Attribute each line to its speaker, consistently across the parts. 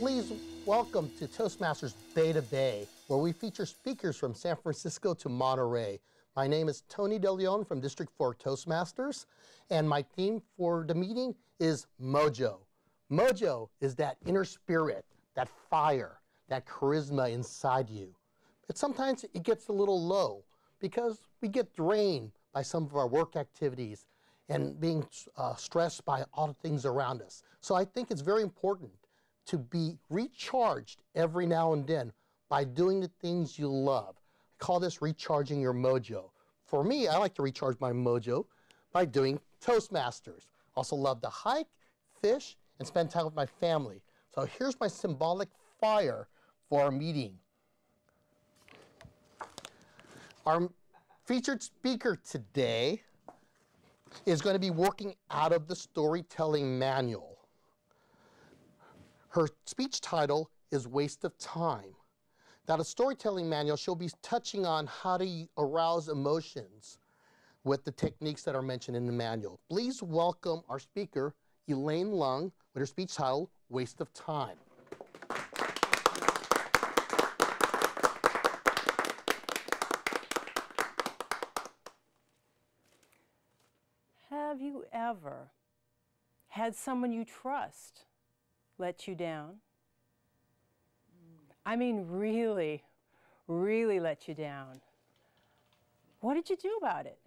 Speaker 1: Please welcome to Toastmasters Beta Bay, where we feature speakers from San Francisco to Monterey. My name is Tony DeLeon from District 4 Toastmasters, and my theme for the meeting is Mojo. Mojo is that inner spirit, that fire, that charisma inside you. But sometimes it gets a little low because we get drained by some of our work activities and being stressed by all the things around us. So I think it's very important to be recharged every now and then by doing the things you love. I call this recharging your mojo. For me, I like to recharge my mojo by doing Toastmasters. Also love to hike, fish, and spend time with my family. So here's my symbolic fire for our meeting. Our featured speaker today is going to be working out of the storytelling manual. Her speech title is Waste of Time. Now, the storytelling manual, she'll be touching on how to arouse emotions with the techniques that are mentioned in the manual. Please welcome our speaker, Elaine Young, with her speech title, Waste of Time.
Speaker 2: Have you ever had someone you trust let you down? I mean, really, really let you down. What did you do about it?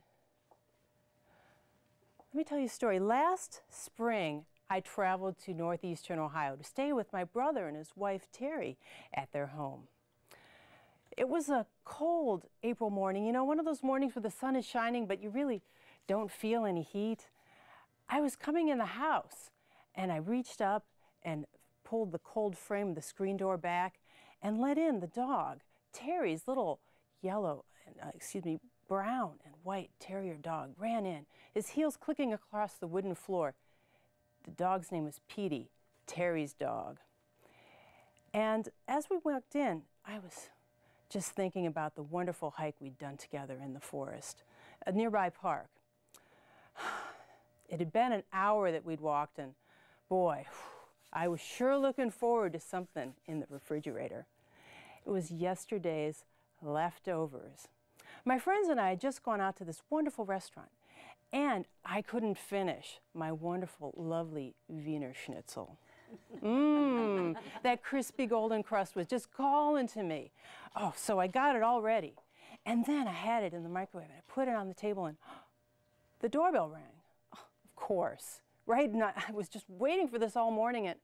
Speaker 2: Let me tell you a story. Last spring, I traveled to northeastern Ohio to stay with my brother and his wife, Terry, at their home. It was a cold April morning, you know, one of those mornings where the sun is shining, but you really don't feel any heat. I was coming in the house, and I reached up and pulled the cold frame of the screen door back and let in the dog. Terry's little yellow, brown and white terrier dog ran in, his heels clicking across the wooden floor. The dog's name was Petey, Terry's dog. And as we walked in, I was just thinking about the wonderful hike we'd done together in the forest, a nearby park. It had been an hour that we'd walked, and boy, I was sure looking forward to something in the refrigerator. It was yesterday's leftovers. My friends and I had just gone out to this wonderful restaurant, and I couldn't finish my wonderful, lovely Wiener Schnitzel. That crispy golden crust was just calling to me. Oh, so I got it all ready. And then I had it in the microwave, and I put it on the table, and the doorbell rang. Oh, of course, right? And I was just waiting for this all morning, and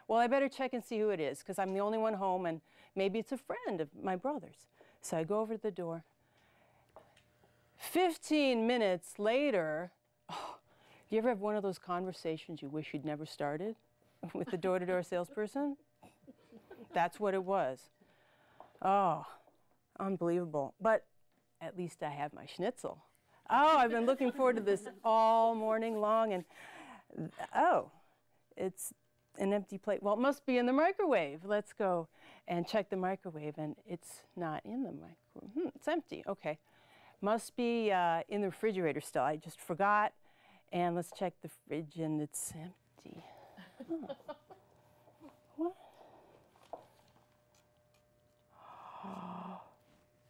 Speaker 2: well, I better check and see who it is, because I'm the only one home, and maybe it's a friend of my brother's. So I go over to the door. 15 minutes later, you ever have one of those conversations you wish you'd never started with the door-to-door salesperson? That's what it was. Oh, unbelievable. But at least I have my schnitzel. Oh, I've been looking forward to this all morning long, and oh, it's an empty plate. Well, it must be in the microwave. Let's go and check the microwave, and it's not in the microwave. It's empty. Okay. Must be in the refrigerator still. I just forgot. And let's check the fridge, and it's empty. Huh. What?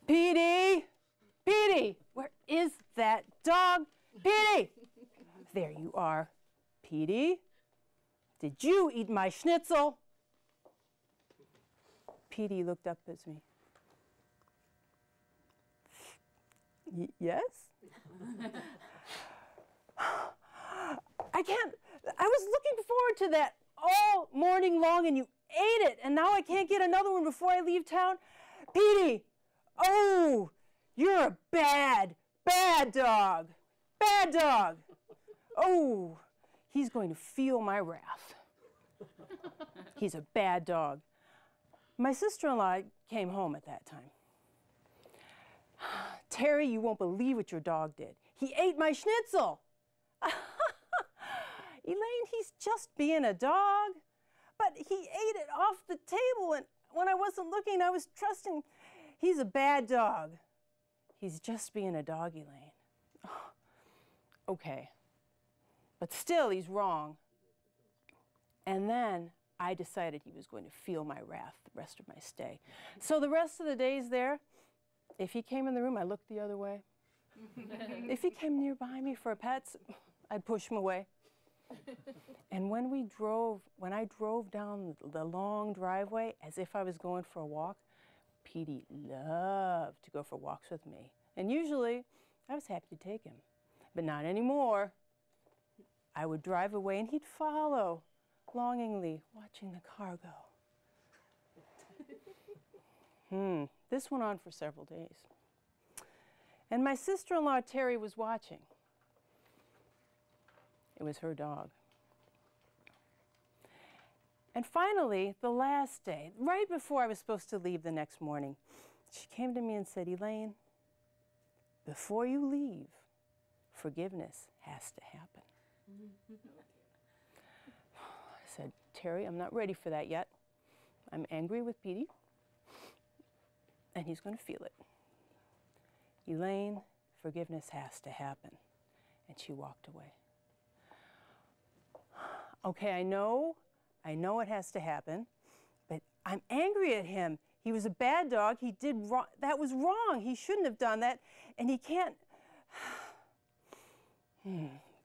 Speaker 2: Petey! Petey! Where is that dog? Petey! There you are. Petey? Did you eat my schnitzel? Petey looked up at me. Yes? I was looking forward to that all morning long, and you ate it, and now I can't get another one before I leave town. Petey, oh, you're a bad, bad dog. Bad dog. Oh, he's going to feel my wrath. He's a bad dog. My sister-in-law came home at that time. Terry, you won't believe what your dog did. He ate my schnitzel. Elaine, he's just being a dog. But he ate it off the table, and when I wasn't looking, I was trusting. He's a bad dog. He's just being a dog, Elaine. Oh, okay. But still, he's wrong. And then I decided he was going to feel my wrath the rest of my stay. So the rest of the days there, if he came in the room, I looked the other way. If he came nearby me for pets, I'd push him away. And when I drove down the long driveway as if I was going for a walk, Petey loved to go for walks with me. And usually, I was happy to take him. But not anymore. I would drive away and he'd follow, longingly watching the car go. This went on for several days. And my sister-in-law, Terry, was watching. It was her dog. And finally, the last day, right before I was supposed to leave the next morning, she came to me and said, Elaine, before you leave, forgiveness has to happen. I said, Terry, I'm not ready for that yet. I'm angry with Petey, and he's going to feel it. Elaine, forgiveness has to happen. And she walked away. Okay, I know it has to happen, but I'm angry at him. He was a bad dog. He did wrong. That was wrong. He shouldn't have done that, and he can't.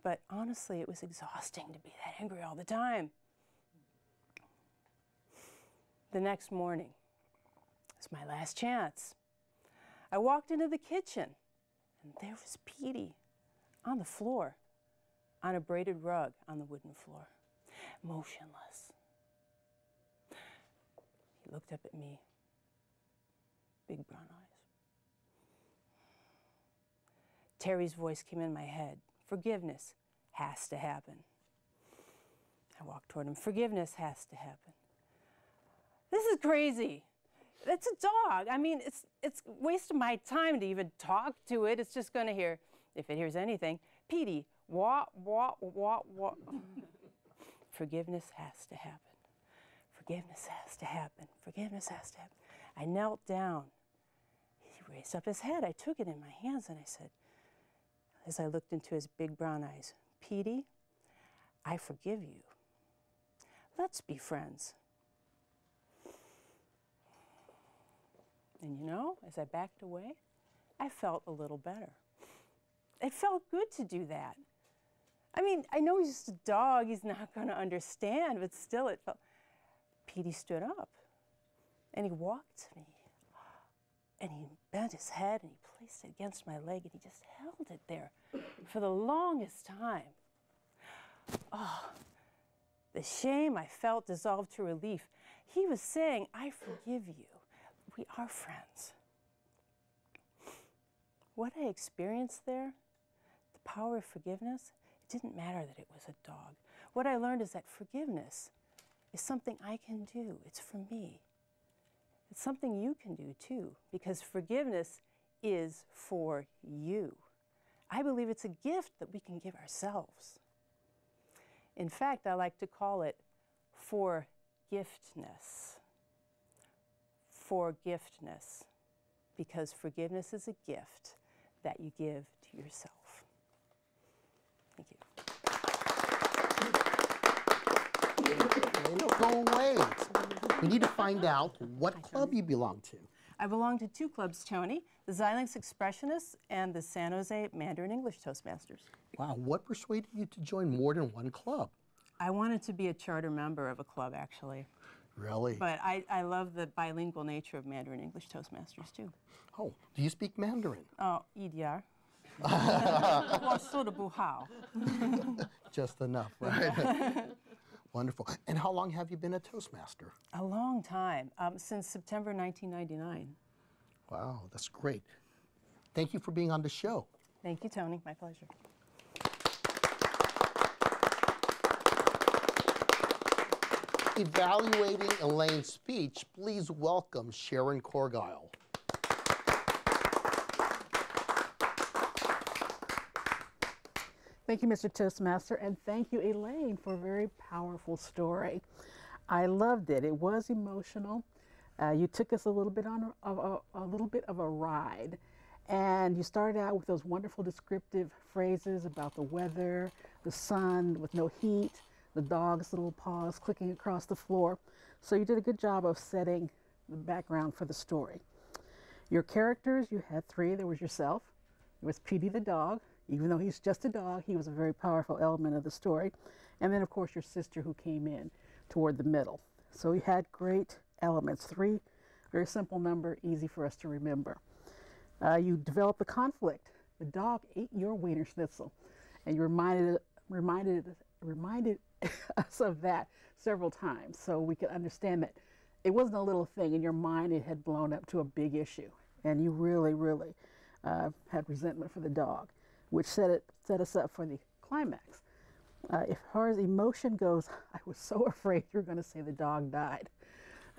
Speaker 2: But honestly, it was exhausting to be that angry all the time. The next morning, it was my last chance. I walked into the kitchen, and there was Petey on the floor, on a braided rug on the wooden floor, motionless. He looked up at me, big brown eyes. Terry's voice came in my head. Forgiveness has to happen. I walked toward him. Forgiveness has to happen. This is crazy. It's a dog. I mean, it's a waste of my time to even talk to it. It's just going to hear, if it hears anything, Petey, wah, wah, wah, wah. Forgiveness has to happen. Forgiveness has to happen. Forgiveness has to happen. I knelt down. He raised up his head. I took it in my hands and I said, as I looked into his big brown eyes, Petey, I forgive you. Let's be friends. And you know, as I backed away, I felt a little better. It felt good to do that. I mean, I know he's just a dog, he's not going to understand, but still it felt. Petey stood up, and he walked to me, and he bent his head, and he placed it against my leg, and he just held it there for the longest time. Oh, the shame I felt dissolved to relief. He was saying, I forgive you. We are friends. What I experienced there, the power of forgiveness, it didn't matter that it was a dog. What I learned is that forgiveness is something I can do. It's for me. It's something you can do too, because forgiveness is for you. I believe it's a gift that we can give ourselves. In fact, I like to call it forgiftness. Forgiftness, because forgiveness is a gift that you give to yourself. Thank you.
Speaker 1: Don't go away. We need to find out what club you belong to.
Speaker 2: I belong to two clubs, Tony, the Xilinx Expressionists and the San Jose Mandarin English Toastmasters.
Speaker 1: Wow, what persuaded you to join more than one club?
Speaker 2: I wanted to be a charter member of a club, actually.
Speaker 1: Really?
Speaker 2: But I love the bilingual nature of Mandarin English Toastmasters, too.
Speaker 1: Oh, do you speak Mandarin?
Speaker 2: Oh, 一点儿. 我说得不好.
Speaker 1: Just enough, right? Wonderful. And how long have you been a Toastmaster?
Speaker 2: A long time, since September 1999.
Speaker 1: Wow, that's great. Thank you for being on the show.
Speaker 2: Thank you, Tony. My pleasure.
Speaker 1: Evaluating Elaine's speech, please welcome Sharon Corgile.
Speaker 3: Thank you, Mr. Toastmaster, and thank you, Elaine, for a very powerful story. I loved it. It was emotional. You took us a little bit on a little bit of a ride, and you started out with those wonderful descriptive phrases about the weather, the sun with no heat, the dog's little paws clicking across the floor. So you did a good job of setting the background for the story. Your characters, you had three. There was yourself. There was Petey the dog. Even though he's just a dog, he was a very powerful element of the story. And then, of course, your sister who came in toward the middle. So we had great elements. Three, very simple number, easy for us to remember. You developed the conflict. The dog ate your Wiener Schnitzel. And you reminded us of that several times, so we could understand that it wasn't a little thing. In your mind, it had blown up to a big issue. And you really, really had resentment for the dog, which set us up for the climax. As far as emotion goes, I was so afraid you were going to say the dog died.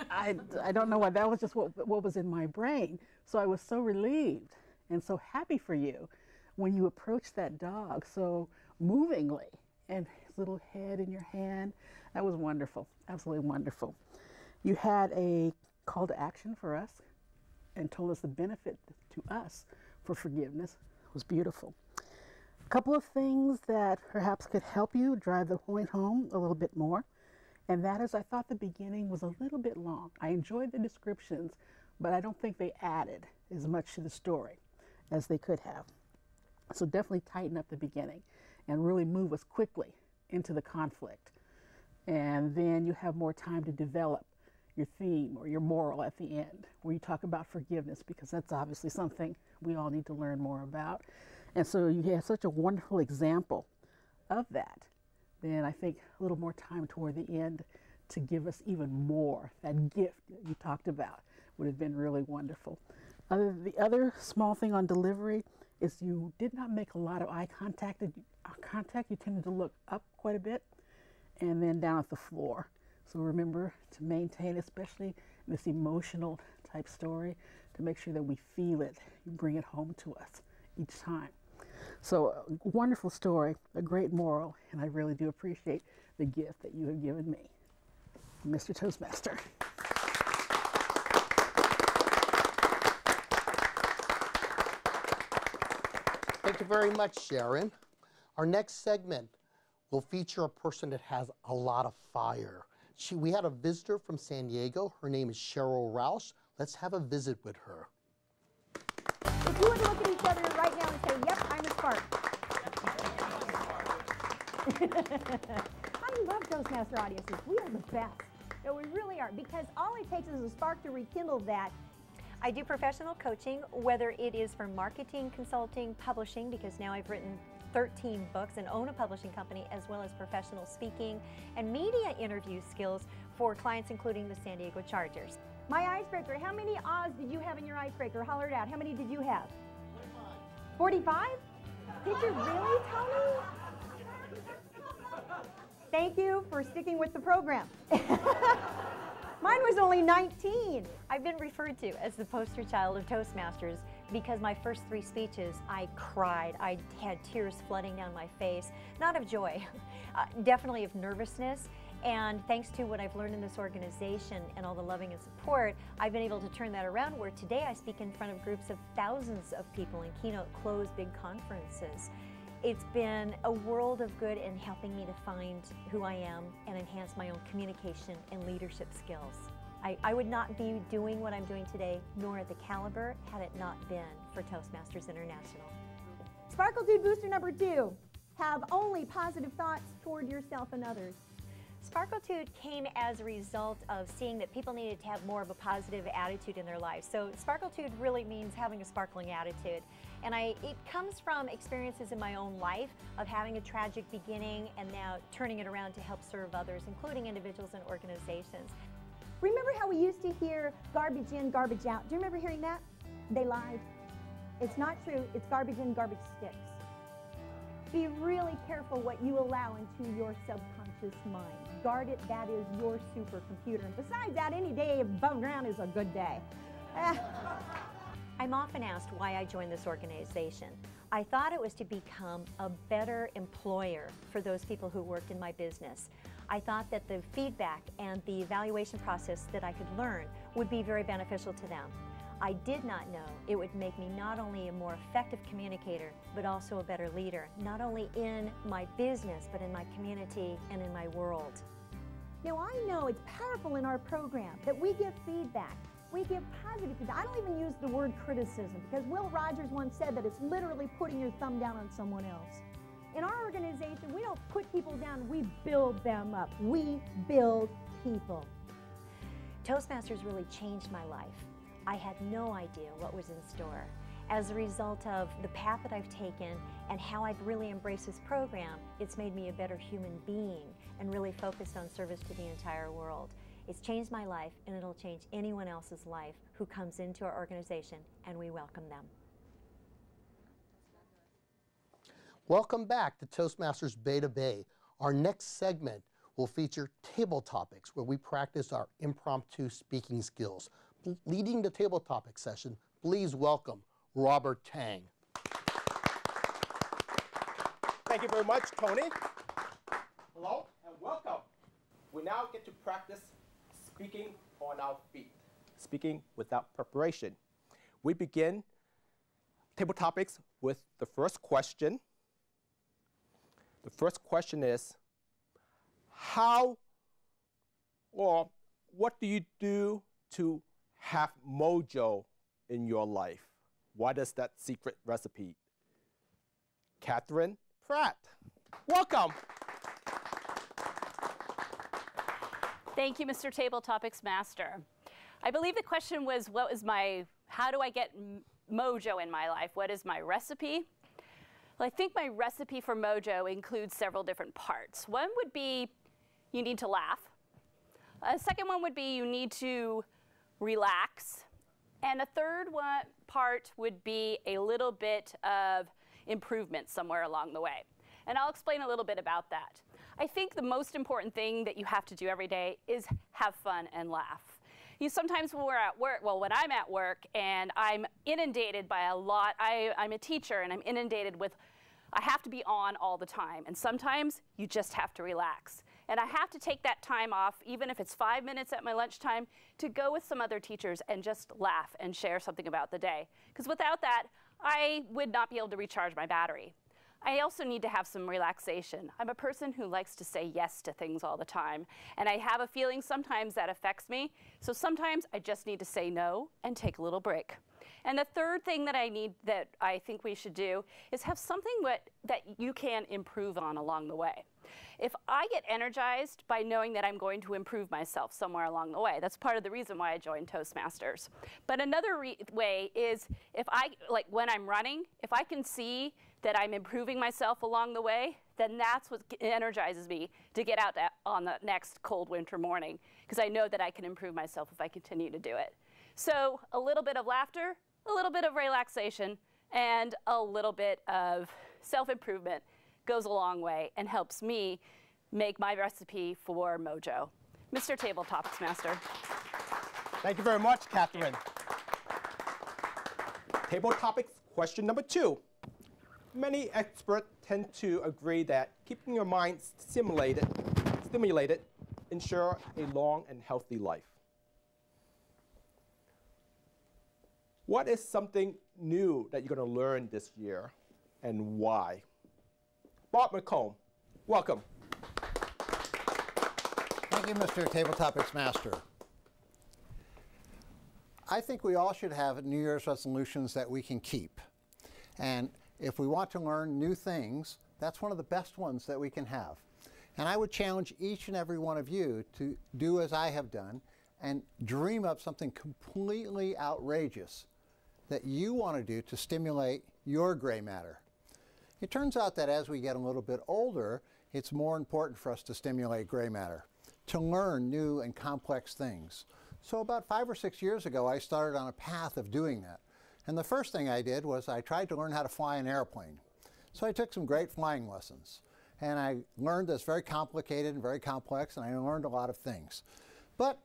Speaker 3: I don't know why. That was just what was in my brain. So I was so relieved and so happy for you when you approached that dog so movingly, and his little head in your hand. That was wonderful, absolutely wonderful. You had a call to action for us and told us the benefit to us for forgiveness. It was beautiful. A couple of things that perhaps could help you drive the point home a little bit more, and that is I thought the beginning was a little bit long. I enjoyed the descriptions, but I don't think they added as much to the story as they could have. So definitely tighten up the beginning and really move us quickly into the conflict. And then you have more time to develop your theme or your moral at the end, where you talk about forgiveness, because that's obviously something we all need to learn more about. And so you have such a wonderful example of that. Then I think a little more time toward the end to give us even more. That gift that you talked about would have been really wonderful. The other small thing on delivery is you did not make a lot of eye contact. You tended to look up quite a bit and then down at the floor. So remember to maintain, especially this emotional type story, to make sure that we feel it, you bring it home to us each time. So a wonderful story, a great moral, and I really do appreciate the gift that you have given me, Mr. Toastmaster.
Speaker 1: Thank you very much, Sharon. Our next segment will feature a person that has a lot of fire. We had a visitor from San Diego. Her name is Cheryl Roush. Let's have a visit with her.
Speaker 4: If you were to look at each other right now and say, yep, I'm a spark. I love Toastmaster audiences. We are the best. No, we really are, because all it takes is a spark to rekindle that.
Speaker 5: I do professional coaching, whether it is for marketing, consulting, publishing, because now I've written 13 books and own a publishing company, as well as professional speaking and media interview skills for clients including the San Diego Chargers.
Speaker 4: My icebreaker, how many O's did you have in your icebreaker? Holler it out. How many did you have? 45. 45? Did you really, Tony? Thank you for sticking with the program. Mine was only 19.
Speaker 5: I've been referred to as the poster child of Toastmasters because my first 3 speeches, I cried. I had tears flooding down my face, not of joy, definitely of nervousness. And thanks to what I've learned in this organization and all the loving and support, I've been able to turn that around, where today I speak in front of groups of thousands of people and keynote close big conferences. It's been a world of good in helping me to find who I am and enhance my own communication and leadership skills. I would not be doing what I'm doing today, nor at the caliber, had it not been for Toastmasters International.
Speaker 4: Sparklitude booster number 2, have only positive thoughts toward yourself and others.
Speaker 5: Sparklitude came as a result of seeing that people needed to have more of a positive attitude in their lives. So Sparklitude really means having a sparkling attitude. And it comes from experiences in my own life of having a tragic beginning and now turning it around to help serve others, including individuals and organizations.
Speaker 4: Remember how we used to hear garbage in, garbage out? Do you remember hearing that? They lied. It's not true. It's garbage in, garbage sticks. Be really careful what you allow into your subconscious mind. Guard it. That is your supercomputer. And besides that, any day above ground is a good day.
Speaker 5: I'm often asked why I joined this organization. I thought it was to become a better employer for those people who worked in my business. I thought that the feedback and the evaluation process that I could learn would be very beneficial to them. I did not know it would make me not only a more effective communicator, but also a better leader, not only in my business, but in my community and in my world.
Speaker 4: Now, I know it's powerful in our program that we give feedback. We give positive feedback. I don't even use the word criticism because Will Rogers once said that it's literally putting your thumb down on someone else. In our organization, we don't put people down, we build them up. We build people.
Speaker 5: Toastmasters really changed my life. I had no idea what was in store. As a result of the path that I've taken and how I've really embraced this program, it's made me a better human being and really focused on service to the entire world. It's changed my life, and it'll change anyone else's life who comes into our organization, and we welcome them.
Speaker 1: Welcome back to Toastmasters Beta Bay. Our next segment will feature table topics where we practice our impromptu speaking skills. Leading the table topic session, please welcome Robert Tang.
Speaker 6: Thank you very much, Tony. Hello and welcome. We now get to practice speaking on our feet, speaking without preparation. We begin table topics with the first question. The first question is, how or what do you do to have mojo in your life? What is that secret recipe? Katherine Pratt, welcome.
Speaker 7: Thank you, Mr. Table Topics Master. I believe the question was, how do I get mojo in my life? What is my recipe? Well, I think my recipe for mojo includes several different parts. One would be you need to laugh. A second one would be you need to relax. And a third part would be a little bit of improvement somewhere along the way. And I'll explain a little bit about that. I think the most important thing that you have to do every day is have fun and laugh. Sometimes when we're at work, well, when I'm at work and I'm inundated by a lot, I'm a teacher and I'm inundated with, I have to be on all the time. And sometimes you just have to relax. And I have to take that time off, even if it's 5 minutes at my lunchtime, to go with some other teachers and just laugh and share something about the day. Because without that, I would not be able to recharge my battery. I also need to have some relaxation. I'm a person who likes to say yes to things all the time, and I have a feeling sometimes that affects me, so sometimes I just need to say no and take a little break. And the third thing that I think we should do is have something that you can improve on along the way. If I get energized by knowing that I'm going to improve myself somewhere along the way, that's part of the reason why I joined Toastmasters. But another way is when I'm running, if I can see that I'm improving myself along the way, then that's what energizes me to get out on the next cold winter morning, because I know that I can improve myself if I continue to do it. So a little bit of laughter, a little bit of relaxation, and a little bit of self-improvement goes a long way and helps me make my recipe for mojo. Mr. Table Topics Master.
Speaker 6: Thank you very much, Katherine. Table topics question number 2. Many experts tend to agree that keeping your mind stimulated ensure a long and healthy life. What is something new that you're going to learn this year, and why? Bob McComb, welcome.
Speaker 8: Thank you, Mr. Table Topics Master. I think we all should have New Year's resolutions that we can keep. And if we want to learn new things, that's one of the best ones that we can have. And I would challenge each and every one of you to do as I have done and dream up something completely outrageous that you want to do to stimulate your gray matter. It turns out that as we get a little bit older, it's more important for us to stimulate gray matter, to learn new and complex things. So about 5 or 6 years ago, I started on a path of doing that. And the first thing I did was I tried to learn how to fly an airplane. So I took some great flying lessons. And I learned this very complicated and very complex, and I learned a lot of things. But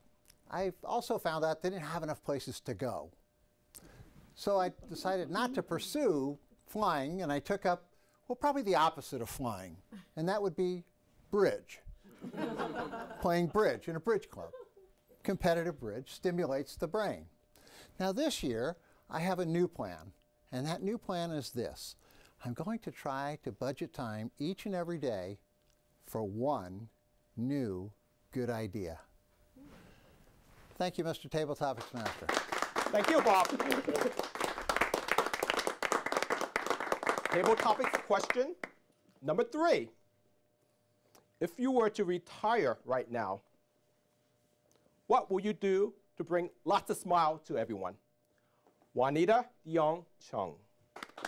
Speaker 8: I also found out they didn't have enough places to go. So I decided not to pursue flying, and I took up, well, probably the opposite of flying, and that would be bridge. Playing bridge in a bridge club. Competitive bridge stimulates the brain. Now this year, I have a new plan, and that new plan is this. I'm going to try to budget time each and every day for one new good idea. Thank you, Mr. Table Topics Master.
Speaker 6: Thank you, Bob. Table Topics question number 3. If you were to retire right now, what will you do to bring lots of smile to everyone? Juanita Dion Chung.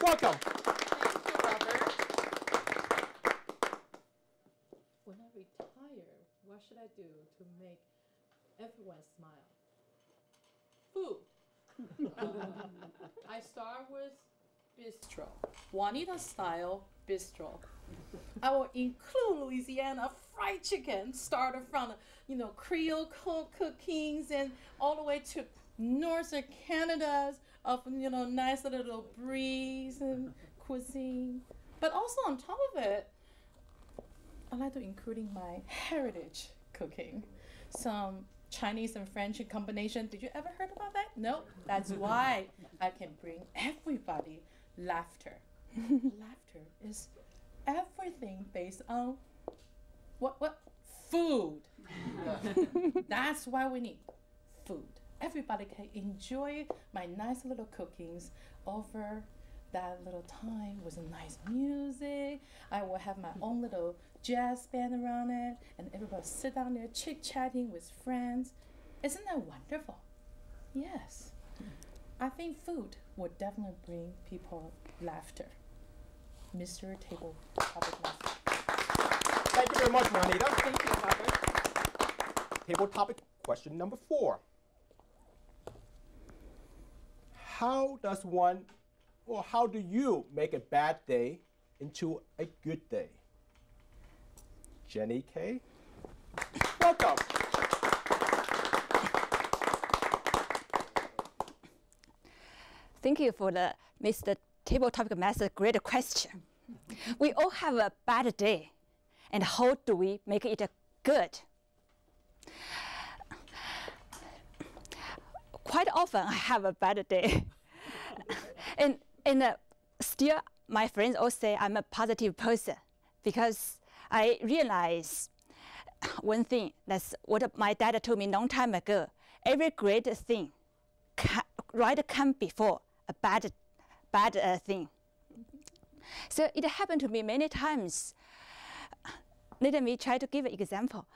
Speaker 6: Welcome.
Speaker 9: Thank you, Robert. When I retire, what should I do to make everyone smile? Food. I start with bistro, Juanita style bistro. I will include Louisiana fried chicken, started from Creole cookings and all the way to northern Canada's of nice little breeze and cuisine. But also on top of it, I like to including my heritage cooking, some Chinese and French combination. Did you ever heard about that? No, that's why I can bring everybody laughter. Laughter is everything based on what? Food. That's why we need food. Everybody can enjoy my nice little cookings over that little time with nice music. I will have my own little jazz band around it, and everybody sit down there chit-chatting with friends. Isn't that wonderful? Yes. I think food would definitely bring people laughter. Mr. Table Topic Master.
Speaker 6: Thank you very much, Juanita.
Speaker 9: Thank you, Robert.
Speaker 6: Table Topic question number 4. How do you make a bad day into a good day? Jenny K. Welcome.
Speaker 10: Thank you for the Mr. Table Topic Master great question. We all have a bad day, and how do we make it good? Quite often I have a bad day. and still my friends all say I'm a positive person, because I realize one thing, that's what my dad told me a long time ago. Every great thing come before a bad thing. So it happened to me many times. Let me try to give an example.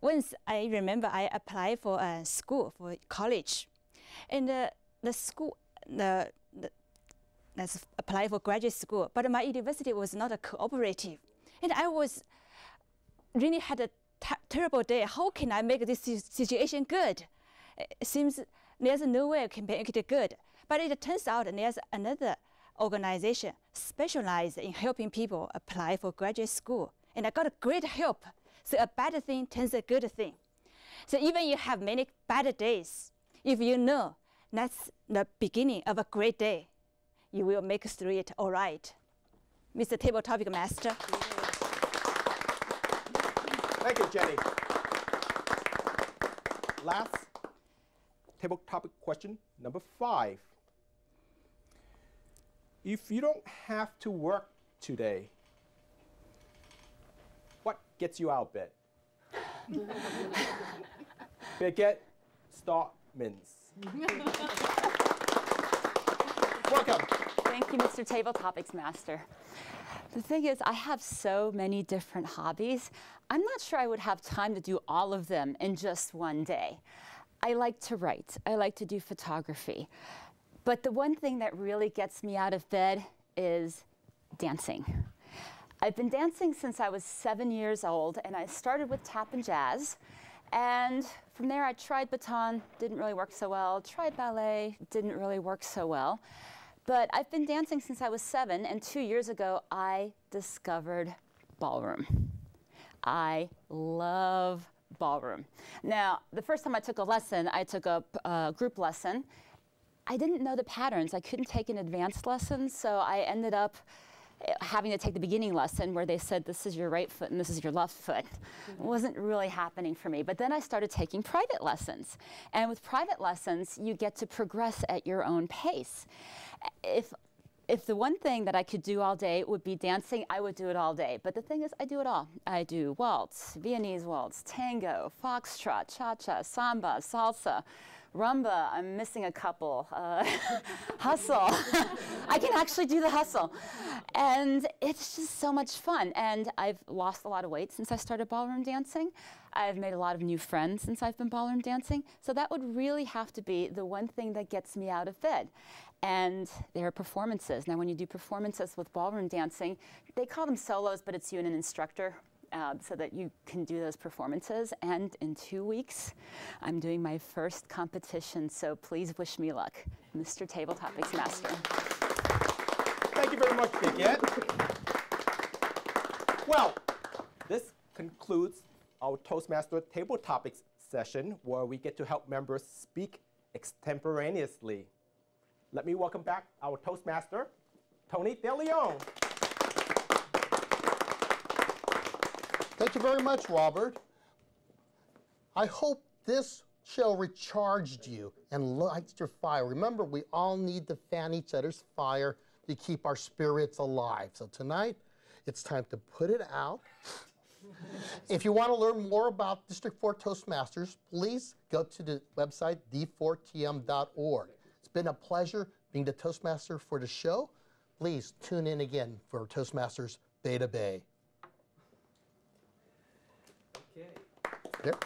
Speaker 10: Once I remember I applied for a school, for college, and the school, let's apply for graduate school, but my university was not a cooperative, and I was really had a terrible day. How can I make this situation good? It seems there's no way I can make it good. But it turns out there's another organization specialized in helping people apply for graduate school, and I got a great help. So a bad thing turns a good thing. So even you have many bad days, if you know that's the beginning of a great day, you will make through it all right. Mr. Table Topic Master.
Speaker 6: Thank you, Jenny. Last table topic question, number 5. If you don't have to work today, what gets you out of bed? Birgit Starmanns. Welcome.
Speaker 11: Thank you, Mr. Table Topics Master. The thing is, I have so many different hobbies. I'm not sure I would have time to do all of them in just one day. I like to write. I like to do photography. But the one thing that really gets me out of bed is dancing. I've been dancing since I was 7 years old, and I started with tap and jazz. And from there, I tried baton, didn't really work so well. Tried ballet, didn't really work so well. But I've been dancing since I was 7, and 2 years ago, I discovered ballroom. I love ballroom. Now, the first time I took a lesson, I took a group lesson. I didn't know the patterns. I couldn't take an advanced lesson, so I ended up having to take the beginning lesson where they said this is your right foot and this is your left foot. It wasn't really happening for me. But then I started taking private lessons. And with private lessons, you get to progress at your own pace. If the one thing that I could do all day would be dancing, I would do it all day. But the thing is, I do it all. I do waltz, Viennese waltz, tango, foxtrot, cha-cha, samba, salsa, rumba. I'm missing a couple. Hustle. I can actually do the hustle. And it's just so much fun. And I've lost a lot of weight since I started ballroom dancing. I've made a lot of new friends since I've been ballroom dancing. So that would really have to be the one thing that gets me out of bed. And there are performances. Now, when you do performances with ballroom dancing, they call them solos, but it's you and an instructor so that you can do those performances. And in 2 weeks, I'm doing my first competition, so please wish me luck. Mr. Table Topics Master.
Speaker 6: Thank you very much, Birgit. Well, this concludes our Toastmaster Table Topics session, where we get to help members speak extemporaneously. Let me welcome back our Toastmaster, Tony DeLeon.
Speaker 1: Thank you very much, Robert. I hope this show recharged you and lights your fire. Remember, we all need to fan each other's fire to keep our spirits alive. So tonight, it's time to put it out. If you want to learn more about District 4 Toastmasters, please go to the website d4tm.org. It's been a pleasure being the Toastmaster for the show. Please tune in again for Toastmasters Beta Bay.
Speaker 6: Okay.
Speaker 1: Yep.